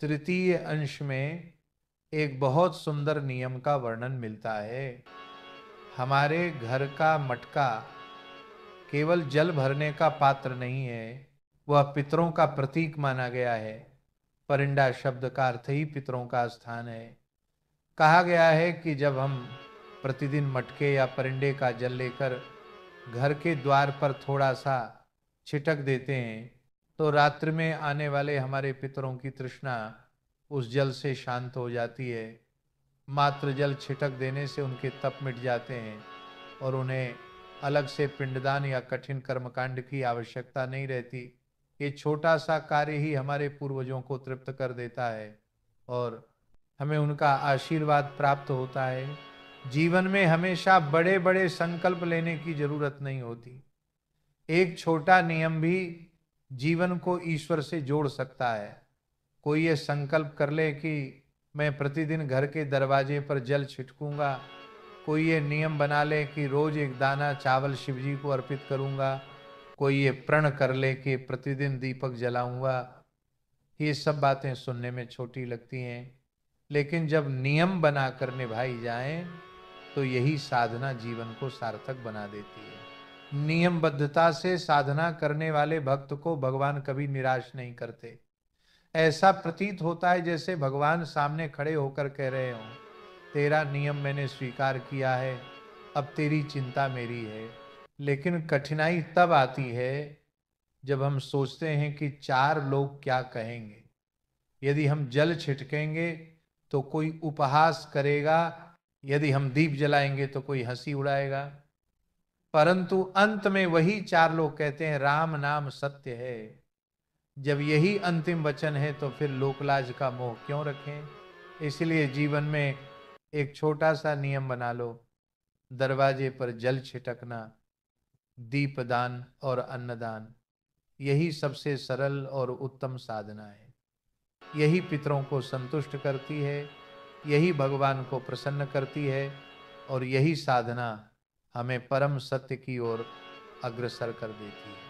तृतीय अंश में एक बहुत सुंदर नियम का वर्णन मिलता है। हमारे घर का मटका केवल जल भरने का पात्र नहीं है, वह पितरों का प्रतीक माना गया है। परिंडा शब्द का अर्थ ही पितरों का स्थान है। कहा गया है कि जब हम प्रतिदिन मटके या परिंडे का जल लेकर घर के द्वार पर थोड़ा सा छिटक देते हैं तो रात्रि में आने वाले हमारे पितरों की तृष्णा उस जल से शांत हो जाती है। मात्र जल छिटक देने से उनके तप मिट जाते हैं और उन्हें अलग से पिंडदान या कठिन कर्मकांड की आवश्यकता नहीं रहती। ये छोटा सा कार्य ही हमारे पूर्वजों को तृप्त कर देता है और हमें उनका आशीर्वाद प्राप्त होता है। जीवन में हमेशा बड़े बड़े संकल्प लेने की जरूरत नहीं होती। एक छोटा नियम भी जीवन को ईश्वर से जोड़ सकता है। कोई ये संकल्प कर ले कि मैं प्रतिदिन घर के दरवाजे पर जल छिटकूंगा। कोई ये नियम बना ले कि रोज एक दाना चावल शिव जी को अर्पित करूंगा। कोई ये प्रण कर ले कि प्रतिदिन दीपक जलाऊंगा। ये सब बातें सुनने में छोटी लगती हैं, लेकिन जब नियम बनाकर निभाई जाएं तो यही साधना जीवन को सार्थक बना देती है। नियमबद्धता से साधना करने वाले भक्त को भगवान कभी निराश नहीं करते। ऐसा प्रतीत होता है जैसे भगवान सामने खड़े होकर कह रहे हों, तेरा नियम मैंने स्वीकार किया है, अब तेरी चिंता मेरी है। लेकिन कठिनाई तब आती है जब हम सोचते हैं कि चार लोग क्या कहेंगे। यदि हम जल छिटकेंगे तो कोई उपहास करेगा, यदि हम दीप जलाएंगे तो कोई हंसी उड़ाएगा। परंतु अंत में वही चार लोग कहते हैं राम नाम सत्य है। जब यही अंतिम वचन है तो फिर लोकलाज का मोह क्यों रखें। इसलिए जीवन में एक छोटा सा नियम बना लो, दरवाजे पर जल छिटकना, दीपदान और अन्नदान। यही सबसे सरल और उत्तम साधना है। यही पितरों को संतुष्ट करती है, यही भगवान को प्रसन्न करती है और यही साधना हमें परम सत्य की ओर अग्रसर कर देती है।